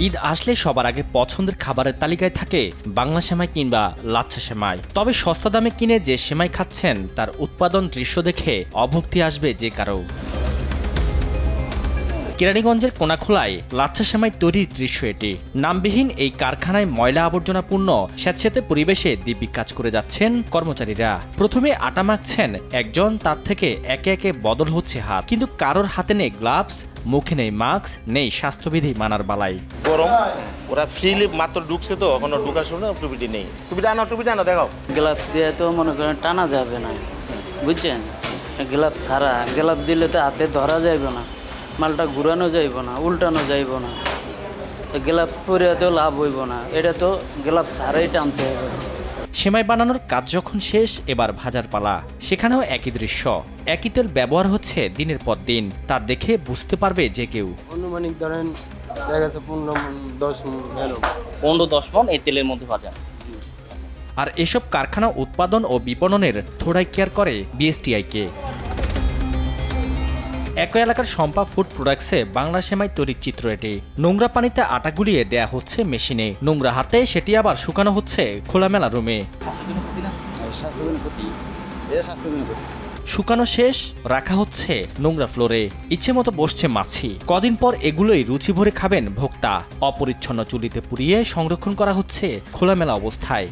ঈদ আসলে সবার আগে পছন্দের খাবারের তালিকায় থাকে বাংলা সেমাই কিংবা লাচ্ছা সেমাই। তবে সস্তা দামে কিনে যে সেমাই খাচ্ছেন তার উৎপাদন দৃশ্য দেখে অভক্তি আসবে যে কারো। কেরানীগঞ্জের কোনাখোলায় লাচ্ছা সেমাই তৈরির দৃশ্য এটি। নামবিহীন এই কারখানায় ময়লা আবর্জনাপূর্ণ স্যাঁতসেঁতে পরিবেশে দিব্যি কাজ করে যাচ্ছেন কর্মচারীরা। প্রথমে আটা মাখছেন একজন, তার থেকে একে একে বদল হচ্ছে হাত, কিন্তু কারোর হাতে নেই গ্লাভস, মুখে নেই মাস্ক, নেই স্বাস্থ্যবিধি মানার বালাই। গরম, ওরা ফ্রিলি মাত্র ঢুকছে তো এখনো ঢুকার সময় টুপিটি নেই। টুপিটা আনো দেখাও। গ্লাভস দিয়ে তো মনে করেন টানা যাবে না, বুঝছেন? গ্লাভস ছাড়া, গ্লাভস দিলে তো হাতে ধরা যাইবে না, মালটা ঘুরানো যাইব না, উল্টানো যাইব না, গ্লাভস পরে তো লাভ হইব না, এটা তো গ্লাভস ছাড়াই টানতে হবে। সেমাই বানানোর কাজ যখন শেষ, এবার ভাজার পালা। সেখানেও একই দৃশ্য, একই তেল ব্যবহার হচ্ছে দিনের পর দিন। তা দেখে বুঝতে পারবে যে কেউ। অনুমানিক ধরেন দেখা যাচ্ছে 15-10 মণ এই তেলের মধ্যে ভাজা। আর এসব কারখানা উৎপাদন ও বিপণনের থোড়াই কেয়ার করে বিএসটিআইকে। একই এলাকার শম্পা ফুড প্রোডাক্টসে বাংলা সেমাই তৈরির চিত্র এটি। নোংরা পানিতে আটা গুলিয়ে দেয়া হচ্ছে মেশিনে, নোংরা হাতে সেটি আবার শুকানো হচ্ছে খোলামেলা রুমে। শুকানো শেষ, রাখা হচ্ছে নোংরা ফ্লোরে, ইচ্ছে মতো বসছে মাছি। কদিন পর এগুলোই রুচি ভরে খাবেন ভোক্তা। অপরিচ্ছন্ন চুলিতে পুড়িয়ে সংরক্ষণ করা হচ্ছে খোলামেলা অবস্থায়।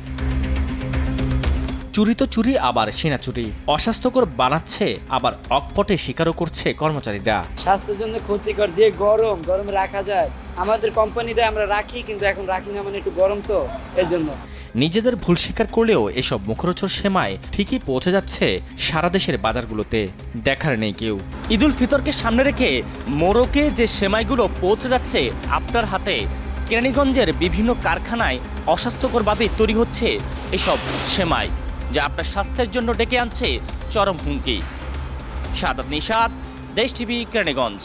চুরি তো চুরি, আবার সেনা চুরি। অস্বাস্থ্যকর বানাচ্ছে, আবার অকপটে স্বীকারও করছে কর্মচারীরা। স্বাস্থ্যের জন্য ক্ষতিকর, যে গরম রাখা যায়। আমাদের কোম্পানিতে আমরা রাখি, কিন্তু এখন রাখি না, মানে একটু গরম তো এই জন্য। নিজেদের ভুল স্বীকার করলেও এসব মুখরোচক সেমাই ঠিকই পৌঁছে যাচ্ছে সারা দেশের বাজারগুলোতে। দেখার নেই কেউ। ঈদুল ফিতরকে সামনে রেখে মোড়কে যে সেমাইগুলো পৌঁছে যাচ্ছে আপনার হাতে, কেরানীগঞ্জের বিভিন্ন কারখানায় অস্বাস্থ্যকরভাবে তৈরি হচ্ছে এসব সেমাই, যা আপনার স্বাস্থ্যের জন্য ডেকে আনছে চরম হুমকি। সাদাত নিশাত, দেশ টিভি, কেরানীগঞ্জ।